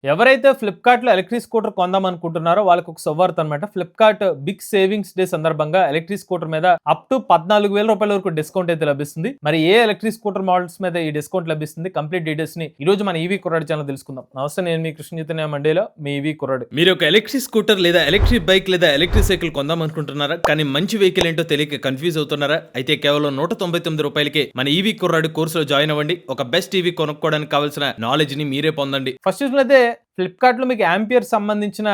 ఎవరైతే ఫ్లిప్‌కార్ట్‌లో electric scooter కొందాం అనుకుంటున్నారో వాళ్ళకి ఒక శుభవార్త అనమాట. ఫ్లిప్‌కార్ట్ బిగ్ సేవింగ్స్ డే సందర్భంగా ఎలక్ట్రిక్ స్కూటర్ మీద అప్ టు రూ. 14,000 వరకు డిస్కౌంట్ అయితే లభిస్తుంది. మరి ఏ ఎలక్ట్రిక్ స్కూటర్ మోడల్స్ మీద ఈ డిస్కౌంట్ లభిస్తుంది? కంప్లీట్ డీటెయిల్స్‌ని ఈ రోజు మన ఈవీ కుర్రాడు ఛానెల్‌లో తెలుసుకుందాం. నమస్తే, నేను మీ కృష్ణ చైతన్య మండేలో మీ ఈవీ కుర్రాడు. మీరు ఒక ఎలక్ట్రిక్ స్కూటర్ లేదా ఎలక్ట్రిక్ బైక్ లేదా ఎలక్ట్రిక్ సైకిల్ కొందాం అనుకుంటున్నారా? కానీ మంచి వెహికల్ ఏంటో తెలియక కన్ఫ్యూజ్ అవుతున్నారా? అయితే కేవలం రూ. 199 మన ఈవీ కుర్రాడు కోర్సులో జాయిన్ అవ్వండి. ఒక బెస్ట్ ఈవీ కొనుక్కోవడానికి కావాల్సిన నాలెడ్జ్ ని మీరే పొందండి. ఫస్ట్ చూసినట్లయితే ఫ్లిప్‌కార్ట్‌లో మీకు ఆంపియర్ సంబంధించిన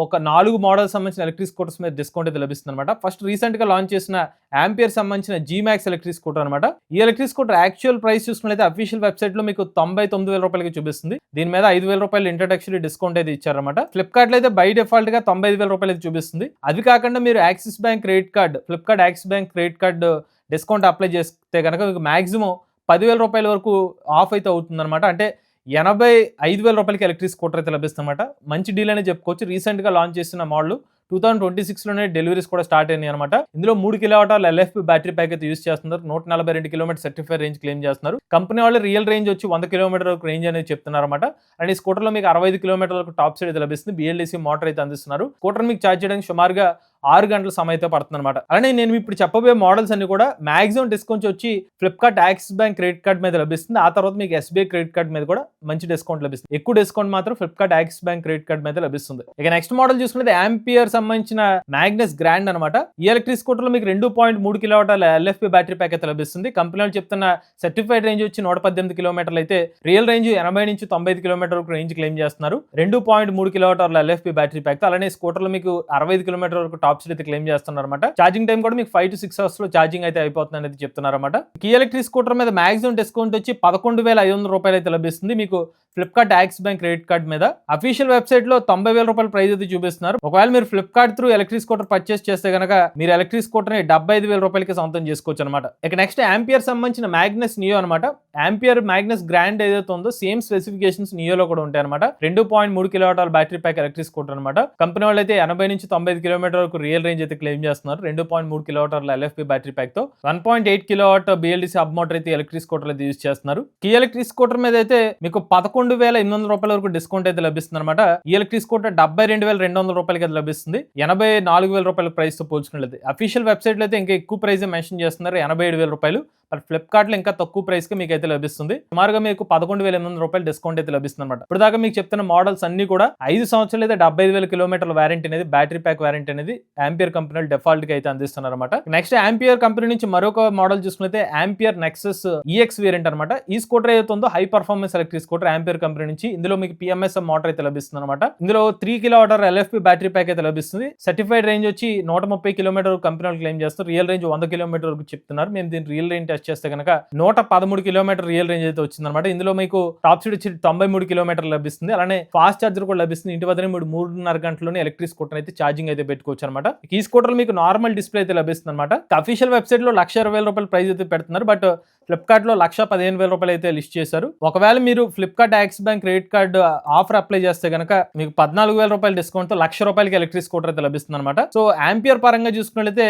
ఒక 4 మోడల్స్ సంబంధించిన ఎలక్ట్రిక్ స్కూటర్స్ మీద డిస్కౌంట్ అయితే లభిస్తుందన్నమాట. ఫస్ట్ రీసెంట్‌గా లాంచ్ చేసిన ఆంపియర్ సంబంధించిన జీమాక్స్ ఎలక్ట్రిక్ స్కూటర్ అనమాట. ఈ ఎలక్ట్రిక్ స్కూటర్ యాక్చువల్ ప్రైస్ చూసుకున్నట్లయితే అఫీషియల్ వెబ్‌సైట్‌లో మీకు రూ. 99,000కి చూపిస్తుంది. దీని మీద రూ. 5,000 ఇంట్రడక్టరీ డిస్కౌంట్ అయితే ఇచ్చారన్నమాట. ఫ్లిప్‌కార్ట్‌లో అయితే బై డిఫాల్ట్‌గా రూ. 95,000 అయితే చూపిస్తుంది. అది కాకుండా మీరు axis bank credit card, Flipkart axis bank credit card discount apply చేస్తే గనక మీకు మాక్సిమం రూ. 10,000 వరకు ఆఫ్ అయితే అవుతుందన్నమాట. అంటే రూ. 85,000కి ఎలక్ట్రిక్ స్కూటర్ అయితే లభిస్తుందన్నమాట. మంచి డీల్ అనే చెప్పుకోవచ్చు. రీసెంట్‌గా లాంచ్ చేసిన మోడల్ 2026లోనే డెలివరీస్ కూడా స్టార్ట్ అయినాయి అనమాట. ఇందులో 3 కిలోవాట్ల ఎల్ఎఫ్పి బ్యాటరీ ప్యాక్ అయితే యూస్ చేస్తున్నారు. 142 కిలోమీటర్ సర్టిఫైడ్ రేంజ్ క్లెయిమ్ చేస్తున్నారు. కంపెనీ వాళ్ళు రియల్ రేంజ్ వచ్చి 100 కిలోమీటర్ వరకు రేంజ్ అనేది చెప్తున్నారు అనమాట. అండ్ ఈ స్కూటర్లో మీకు 65 కిలోమీటర్ల వరకు టాప్ స్పీడ్ అయితే లభిస్తుంది. BLDC మోటార్ అయితే అందిస్తున్నారు. స్కూటర్ మీకు ఛార్జ్ చేయడానికి సుమారుగా 6 గంటల సమయం అయితే పడుతుంది అనమాట. అలానే నేను ఇప్పుడు చెప్పబోయే మోడల్స్ అన్ని కూడా మాక్సిమం డిస్కౌంట్ వచ్చి Flipkart axis bank credit card మీద లభిస్తుంది. ఆ తర్వాత మీకు SBI క్రెడిట్ కార్డ్ మీద కూడా మంచి డిస్కౌంట్ లభిస్తుంది. ఎక్కువ డిస్కౌంట్ మాత్రం Flipkart axis bank credit card మీద లభిస్తుంది. ఇక నెక్స్ట్ మోడల్ చూసుకుంటే ఆంపియర్ సంబంధించిన మ్యాగ్నస్ గ్రాండ్ అనమాట. ఈ ఎలక్ట్రిక్ స్కూటర్ లో మీకు 2.3 కిలోవాట్ల ఎల్ఎఫ్పి బ్యాటరీ ప్యాక్ అయితే లభిస్తుంది. కంపెనీ వాళ్ళు చెప్తున్న సర్టిఫైడ్ రేంజ్ వచ్చి 118 కిలోమీటర్లు అయితే రియల్ రేంజ్ 80 నుంచి 95 కిలోమీటర్ వరకు రేంజ్ క్లెయిమ్ చేస్తున్నారు. 2.3 కిలోవాట్ల ఎల్ఎఫ్పి బ్యాటరీ ప్యాక్ తో. అలానే స్కూటర్ లో మీకు 65 కిలోమీటర్ వరకు టాప్ స్పీడ్ అయితే క్లెయిమ్ చేస్తున్నారు అనమాట. ఛార్జింగ్ టైం కూడా మీకు 5 to 6 అవర్స్ లో ఛార్జింగ్ అయితే అయిపోతుంది అనేది చెప్తున్నారు అనమాట. ఈ ఎలక్ట్రిక్ స్కూటర్ మీద మాక్సిమం డిస్కౌంట్ వచ్చి రూ. 11,500 అయితే లభిస్తుంది మీకు Flipkart axis bank credit card మీద. అఫీషియల్ వెబ్సైట్ లో రూ. 90,000 ప్రైస్ అయితే చూపిస్తున్నారు. ఒకవేళ మీరు Flipkart through electric scooter purchase చేస్తే గనక మీరు ఎలక్ట్రిక్ స్కూటర్ ని రూ. 75,000కి సొంతం చేసుకోవచ్చు అనమాట. ఇక నెక్స్ట్ ఆంపియర్ సంబంధించిన మ్యాగ్నస్ నియో అనమాట. ఆంపియర్ మ్యాగ్నస్ గ్రాండ్ ఏదైతే ఉందో సేమ్ స్పెసిఫికేషన్స్ నియోలో కూడా ఉంటాయి అనమాట. 2.3 కిలోవాట్ల బ్యాటరీ ప్యాక్ ఎలక్ట్రిక్ స్కూటర్ అనమాట. కంపెనీ వాళ్ళు అయితే 80 నుంచి 95 కిలోమీటర్ వరకు రియల్ రేంజ్ అయితే క్లెయిమ్ చేస్తున్నారు. 2.3 కిలోవాట్ల ఎల్ఎఫ్పి బ్యాటరీ ప్యాక్ తో 1.8 కిలోవాట్ BLDC హబ్ మోటార్ అయితే ఎలక్ట్రిక్ స్కూటర్ అయితే యూజ్ చేస్తున్నారు. ఈ ఎలక్ట్రిక్ స్కూటర్ మీద అయితే మీకు రూ. 11,800 వరకు డిస్కౌంట్ అయితే లభిస్తుంది అనమాట. ఈ ఎలక్ట్రిక్ స్కూటర్ రూ. 72,200 అయితే లభిస్తుంది. రూ. 84,000 ప్రైస్ తో పోల్చుకున్నట్లయితే అఫీషియల్ వెబ్సైట్ లో అయితే ఇంకా ఎక్కువ ప్రైస్ మెన్షన్ చేస్తున్నారు, రూ. 87,000. మరి ఫ్లిప్‌కార్ట్ లో ఇంకా తక్కువ ప్రైస్ కి మీకు అయితే లభిస్తుంది. సుమారుగా మీకు రూ. 11,800 డిస్కౌంట్ అయితే లభిస్తుంది అనమాట. ఇప్పుడు దాకా మీకు చెప్తున్న మోడల్స్ అన్ని కూడా 5 సంవత్సరాలు అయితే 75,000 కిలోమీటర్ల వారంటీ అనేది, బ్యాటరీ ప్యాక్ వారంటీ అనేది ఆంపియర్ కంపెనీ డిఫాల్ట్ గా అయితే అందిస్తున్నారు అనమాట. నెక్స్ట్ ఆంపియర్ కంపెనీ నుంచి మరొక మోడల్ చూసుకుంటే ఆంపియర్ నెక్సస్ EX వేరియంట్ అనమాట. ఈ స్కూటర్ ఏదైతే ఉందో high performance electric scooter ampere company నుంచి. ఇందులో మీకు PMSM మోటార్ అయితే లభిస్తుంది అనమాట. ఇందులో 3 కిలోవాట్ LFP బ్యాటరీ ప్యాక్ అయితే లభిస్తుంది. సర్టిఫైడ్ రేంజ్ వచ్చి 130 కిలోమీటర్ కంపెనీ క్లెయిమ్ చేస్తారు. రియల్ రేంజ్ 100 కిలోమీటర్ వరకు చెప్తున్నారు. మేము దీని రియల్ రేంజ్ టెస్ట్ చేస్తే కనుక 113 కిలోమీటర్ రియల్ రేంజ్ అయితే వచ్చింది అనమాట. ఇందులో మీకు టాప్ స్పీడ్ వచ్చి 93 కిలోమీటర్లు లభిస్తుంది. అలానే ఫాస్ట్ ఛార్జర్ కూడా లభిస్తుంది. ఇంటి వద్ద 3.5 గంటల్లోనే ఎలక్ట్రిక్ స్కూటర్ అయితే ఛార్జింగ్ అయితే పెట్టుకోవచ్చు అనమాట. ఈ స్కూటర్ మీకు నార్మల్ డిస్ప్లే అయితే లభిస్తుంది అనమాట. అఫీషియల్ వెబ్సైట్ లో రూ. 1,20,000 ప్రైస్ అయితే పెడుతున్నారు. బట్ ఫ్లిప్‌కార్ట్ లో రూ. 115,000 అయితే లిస్ట్ చేశారు. ఒకవేళ మీరు Flipkart axis bank credit card offer apply చేస్తే కనుక మీకు రూ. 14,000 డిస్కౌంట్ తో రూ. 1,00,000 ఎలక్ట్రిక్ స్కూటర్ అయితే లభిస్తుంది అనమాట. సో ఆంపియర్ పరంగా చూసుకున్నట్లయితే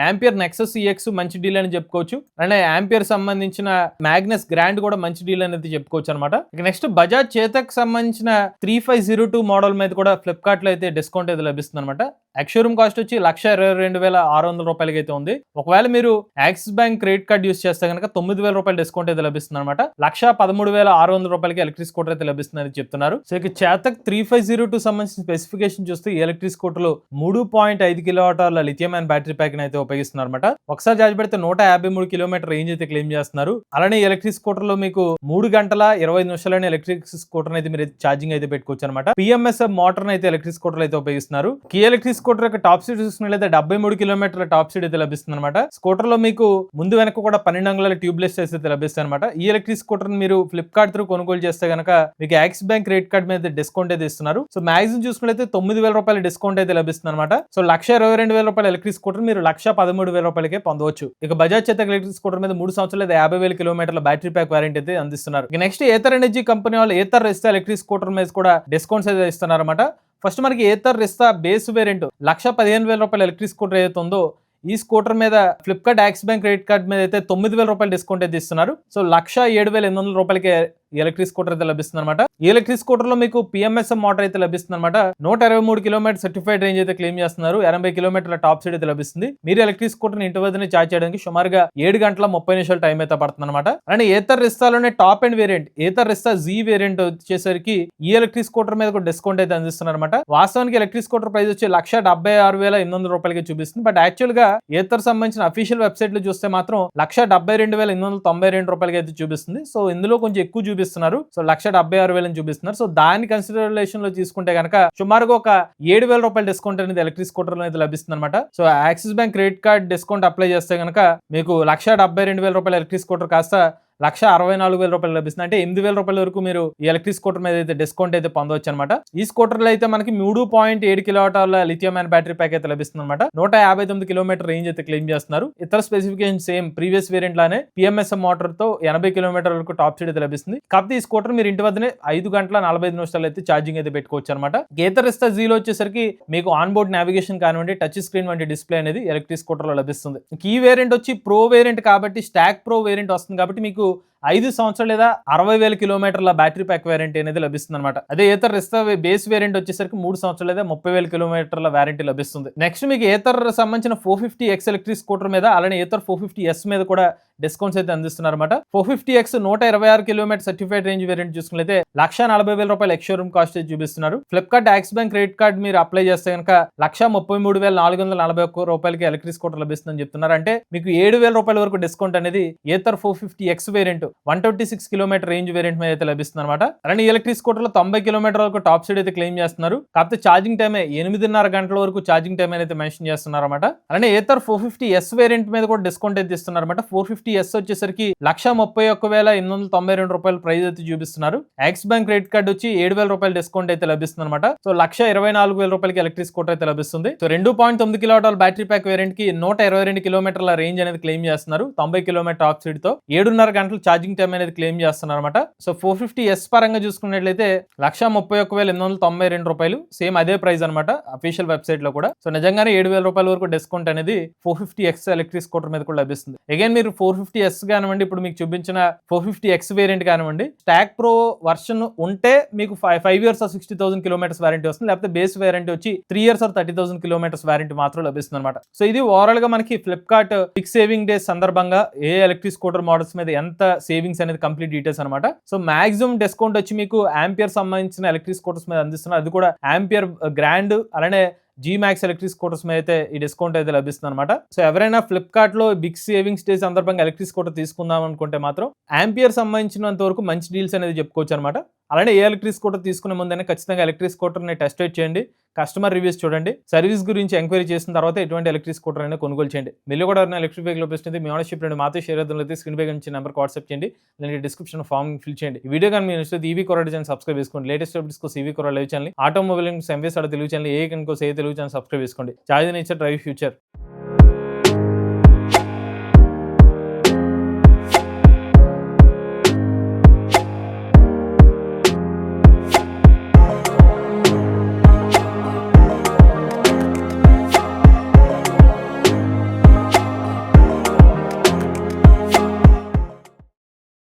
ఆంపియర్ నెక్సస్ EX మంచి డీల్ అని చెప్పుకోవచ్చు. అలానే ఆంపియర్ సంబంధించిన మ్యాగ్నస్ గ్రాండ్ కూడా మంచి డీల్ అనేది చెప్పుకోవచ్చు అనమాట. ఇక నెక్స్ట్ బజాజ్ చేతక్ సంబంధించిన 3502 మోడల్ మీద కూడా ఫ్లిప్‌కార్ట్ లో అయితే డిస్కౌంట్ అయితే లభిస్తుంది అనమాట. ఎక్స్‌షోరూమ్ కాస్ట్ వచ్చి రూ. 122,600 అయితే ఉంది. ఒకవేళ మీరు axis bank credit card use చేస్తే కనుక రూ. 9,000 డిస్కౌంట్ అయితే లభిస్తుంది అనమాట. రూ. 13,600 ఎలక్ట్రిక్ స్కూటర్ అయితే లభిస్తుంది అని చెప్తున్నారు. సో ఇక చేతక్ 3502 సంబంధించిన స్పెసిఫికేషన్ చూస్తే ఈ ఎలక్ట్రిక్ స్కూటర్ లో 3.5 కిలోవాట్ల లిథియం అయన్ బ్యాటరీ ప్యాక్ అయితే ఉపయోగిస్తున్నారు అనమాట. ఒకసారి ఛార్జ్ పెడితే 153 కిలోమీటర్ రేంజ్ అయితే క్లెయిమ్ చేస్తున్నారు. అలానే ఎలక్ట్రిక్ స్కూటర్ లో మీకు 3 గంటల 25 నిమిషాలైన ఎలక్ట్రిక్ స్కూటర్ అయితే మీరు ఛార్జింగ్ అయితే పెట్టుకోవచ్చు అనమాట. PMSM మోటార్ అయితే ఎలక్ట్రిక్ స్కూటర్ అయితే ఉపయోగిస్తున్నారు. ఈ ఎలక్ట్రిక్ స్కూటర్ యొక్క టాప్ స్పీడ్ చూసుకున్నట్లయితే 73 కిలోమీటర్ల టాప్ స్పీడ్ అయితే లభిస్తుంది అనమాట. స్కూటర్ లో మీకు ముందు వెనక కూడా 12 అంగుళాల ట్యూబ్లెస్ అయితే లభిస్తాయి అనమాట. ఈ ఎలక్ట్రిక్ స్కూటర్ మీరు ఫ్లిప్‌కార్ట్ త్రూ కొనుగోలు చేస్తే కనుక మీకు యాక్సిస్ బ్యాంక్ క్రెడిట్ కార్డ్ మీద డిస్కౌంట్ అయితే ఇస్తున్నారు. సో మాక్సిమం చూసుకున్నట్లయితే రూ. 9,000 డిస్కౌంట్ అయితే లభిస్తుంది అనమాట. సో రూ. 1,22,000 ఎలక్ట్రిక్ స్కూటర్ మీరు రూ. 1,13,000 పొందవచ్చు. ఇక బజాజ్ చేతక్ ఎలక్ట్రిక్ స్కూటర్ మీద 3 సంవత్సరాలు 50,000 కిలోమీటర్ల బ్యాటరీ ప్యాక్ వారంటీ అయితే అందిస్తున్నారు. ఇక నెక్స్ట్ ఏథర్ ఎనర్జీ కంపెనీ వాళ్ళు ఏథర్ రిస్తా ఎలక్ట్రిక్ స్కూటర్ మీద కూడా డిస్కౌంట్స్ అయితే ఇస్తున్నారు అనమాట. ఫస్ట్ మనకి ఏథర్ రిస్తా బేస్ వేరియంట్ రూ. 1,15,000 ఎలక్ట్రిక్ స్కూటర్ ఏదైతే ఉందో ఈ స్కూటర్ మీద Flipkart axis bank credit card మీద అయితే రూ. 9,000 డిస్కౌంట్ అయితే ఇస్తున్నారు. సో రూ. 1,07,800 ఈ ఎలక్ట్రిక్ స్కూటర్ అయితే లభిస్తుంది అనమాట. ఈ ఎలక్ట్రిక్ స్కూటర్ లో మీకు పిఎంఎస్ఎం మోటార్ అయితే లభిస్తుంది అనమాట. 123 కిలోమీటర్ సర్టిఫైడ్ రేంజ్ అయితే క్లెయిమ్ చేస్తున్నారు. 80 కిలోమీటర్ల టాప్ స్పీడ్ అయితే లభిస్తుంది. మీరు ఎలక్ట్రిక్ స్కూటర్ ని ఇంటి వద్దనే ఛార్జ్ చేయడానికి సుమారుగా 7 గంటల 30 నిమిషాల టైం అయితే పడుతుంది అనమాట. అండ్ ఏతర్ రిస్తాలోనే top and variant Ather Rizta Z variant వచ్చేసరికి ఈ ఎలక్ట్రిక్ స్కూటర్ మీద కూడా డిస్కౌంట్ అయితే అందిస్తున్నారు అనమాట. వాస్తవానికి ఎలక్ట్రిక్ స్కూటర్ ప్రైస్ వచ్చి 1,76,800 రూపాయలకి చూపిస్తుంది. బట్ యాక్చువల్ గా ఏతర్ సంబంధించిన అఫీషియల్ వెబ్సైట్ లో చూస్తే మాత్రం 1,72,892 రూపాయలకి అయితే చూపిస్తుంది. సో ఇందులో కొంచెం ఎక్కువ చూపిస్తున్నారు. సో 1,76,000 చూపిస్తున్నారు. సో దాని కన్సిడరేషన్ లో తీసుకుంటే కనుక సుమారుగా ఒక 7,000 రూపాయల డిస్కౌంట్ అనేది ఎలక్ట్రిక్ స్కూటర్ లో అయితే లభిస్తుంది అనమాట. So axis bank credit card discount apply చేస్తే కనుక మీకు 1,72,000 రూపాయల ఎలక్ట్రిక్ స్కూటర్ కాస్త 1,64,000 రూపాయలు లభిస్తుంది. అంటే 8,000 రూపాయల వరకు మీరు ఈ ఎలక్ట్రిక్ స్కూటర్ మీద అయితే డిస్కౌంట్ అయితే పొందవచ్చు అనమాట. ఈ స్కూటర్ లో అయితే మనకి 3.7 కిలోవాట్ల లిథియం అయన్ బ్యాటరీ ప్యాక్ అయితే లభిస్తుంది అనమాట. 159 కిలోమీటర్ రేంజ్ అయితే క్లెయిమ్ చేస్తున్నారు. ఇతర స్పెసిఫికేషన్ సేమ్ ప్రీవియస్ వేరియంట్ లానే పిఎంఎస్ఎం మోటార్ తో 80 కిలోమీటర్ వరకు టాప్ స్పీడ్ అయితే లభిస్తుంది. కాకపోతే ఈ స్కూటర్ మీరు ఇంటి వద్దనే 5 గంటల 45 నిమిషాలు అయితే ఛార్జింగ్ అయితే పెట్టుకోవచ్చు అనమాట. ఏతర్ రిస్తా జీలో వచ్చేసరికి మీకు ఆన్ బోర్డ్ నావిగేషన్ కానివ్వండి, టచ్ స్క్రీన్ వంటి డిస్ప్లే అనేది ఎలక్ట్రిక్ స్కూటర్ లో లభిస్తుంది. ఈ వేరియంట్ వచ్చి ప్రో వేరియంట్ కాబట్టి స్టాక్ ప్రో వేరియంట్ వస్తుంది కాబట్టి మీకు 5 సంవత్సరాలు లేదా 60,000 కిలోమీటర్ల బ్యాటరీ ప్యాక్ వారంటీ అనేది లభిస్తుంది అనమాట. అదే ఏతర్ రిస్తా బేస్ వేరియంట్ వచ్చేసరికి 3 సంవత్సరాలు లేదా 30,000 కిలోమీటర్ల వారంటీ లభిస్తుంది. నెక్స్ట్ మీకు ఏతర్ సంబంధించిన 450X ఎలక్ట్రిక్ స్కూటర్ మీద అలానే ఏతర్ 450S మీద కూడా డిస్కౌంట్స్ అయితే అందిస్తున్నారు అనమాట. 450X 126 kilometre certified range variant చూసుకున్నైతే 1,40,000 రూపాయలు ఎక్స్ షోరూమ్ కాస్ట్ అయితే చూపిస్తున్నారు. Flipkart Axis bank credit card మీరు అప్లై చేస్తే కనుక 1,33,441 రూపాయలకి ఎలక్ట్రిక్ స్కూటర్ లభిస్తుందని చెప్తున్నారు. అంటే మీకు 7,000 రూపాయల వరకు డిస్కౌంట్ అనేది Ather 450X variant 126 kilometre range variant మీద అయితే లభిస్తుంది అనమాట. అలానే ఎలక్ట్రిక్ స్కూటర్ లో 90 కిలోమీటర్ వరకు టాప్ స్పీడ్ అయితే క్లెయిమ్ చేస్తున్నారు. కాకపోతే ఛార్జింగ్ టైమే 8.5 గంటల వరకు ఛార్జింగ్ టైం అయితే మెన్షన్ చేస్తున్నారు అనమాట. అలానే ఏతర్ 450S వేరియంట్ మీద కూడా డిస్కౌంట్ అయితే ఇస్తున్నారు అనమాట. 450S వచ్చేసరికి 131,892 రూపాయల ప్రైస్ అయితే చూపిస్తున్నారు. యాక్సిస్ బ్యాంక్ క్రెడిట్ కార్డ్ వచ్చి 7,000 రూపాయల డిస్కౌంట్ అయితే లభిస్తుంది అనమాట. సో 1,24,000 రూపాయలకి ఎలక్ట్రిక్ స్కూటర్ అయితే లభిస్తుంది. సో 2.9 కిలోవాట్ల బ్యాటరీ ప్యాక్ వేరియంట్ కి 122 కిలోమీటర్ల రేంజ్ అనేది క్లెయిమ్ చేస్తున్నారు. 90 కిలోమీటర్ టాప్ స్పీడ్ తో 7.5 గంటలు ఛార్జింగ్ టైం అనేది క్లెయిమ్ చేస్తున్నారు అనమాట. సో 450S పరంగా చూసుకున్నట్లయితే 131,892 రూపాయలు సేమ్ అదే ప్రైస్ అనమాట అఫీషియల్ వెబ్సైట్ లో కూడా. సో నిజంగానే 7,000 రూపాయల వరకు డిస్కౌంట్ అనేది 450X ఎలక్ట్రిక్ స్కూటర్ మీద కూడా లభిస్తుంది. అగైన్ మీరు 450S కానివ్వండి, ఇప్పుడు మీకు చూపించిన 450X వేరియంట్ కానివ్వండి, స్టాక్ ప్రో వర్షన్ ఉంటే మీకు 5 ఇయర్స్ 60,000 కిలోమీటర్స్ వారంటీ వస్తుంది. లేకపోతే బేస్ వారంటీ వచ్చి 3 ఇయర్స్ 30,000 కిలోమీటర్స్ వారంటీ మాత్రం లభిస్తుంది అనమాట. సో ఇది ఓవరాల్ గా మనకి ఫ్లిప్కార్ట్ బిగ్ సేవింగ్ డేస్ సందర్భంగా ఏ ఎలక్ట్రిక్ స్కూటర్ మోడల్స్ మీద ఎంత సేవింగ్స్ అనేది కంప్లీట్ డీటెయిల్స్ అనమాట. సో మాక్సిమం డిస్కౌంట్ వచ్చి మీకు ఆంపియర్ సంబంధించిన ఎలక్ట్రిక్ స్కూటర్స్ మీద అందిస్తున్నారు. అది కూడా ఆంపియర్ గ్రాండ్ అలానే జీమాక్స్ ఎలక్ట్రిక్ స్కూటర్స్ మీద అయితే ఈ డిస్కౌంట్ అయితే లభిస్తుంది అనమాట. సో ఎవరైనా ఫ్లిప్కార్ట్ లో బిగ్ సేవింగ్స్ డే సందర్భంగా ఎలక్ట్రిక్ స్కూటర్ తీసుకుందాం అనుకుంటే మాత్రం ఆంపియర్ సంబంధించినంత వరకు మంచి డీల్స్ అనేది చెప్పుకోవచ్చు అనమాట. అలానే ఏ ఎలక్ట్రిక్ స్కూటర్ తీసుకునే ముందైనా ఖచ్చితంగా ఎలక్ట్రిక్ స్కూటర్ ని టెస్ట్ రైడ్ చేయండి, కస్టమర్ రివ్యూస్ చూడండి, సర్వీస్ గురించి ఎంక్వైరీ చేసిన తర్వాత ఎటువంటి ఎలక్ట్రిక్ స్కూటర్ అయినా కొనుగోలు చేయండి. మీరు కూడా ఎలక్ట్రిక్ వెహికల్ ఉపయోగిస్తుంది మీ ఓనర్షిప్ రెండు మాతో షేర్ అవుతుంది. స్క్రీన్ పై నుంచి నెంబర్ వాట్సాప్ చేయండి, లేదంటే డిస్క్రిప్షన్ ఫామ్ ఫిల్ చేయండి. ఈ వీడియో కానీ మీరు నచ్చితే ఈవీ కొరాడ్ ఛానల్ సబ్స్క్రైబ్ చేసుకోండి. లేటెస్ట్ అప్డేట్స్ కోసం ఈవీ కొరాడ్ live channel, automobile MVS Telugu channel, ఏ కనుకో తెలుగు ఛానల్ సబ్స్క్రైబ్ చేసుకోండి. Charge nature drive future.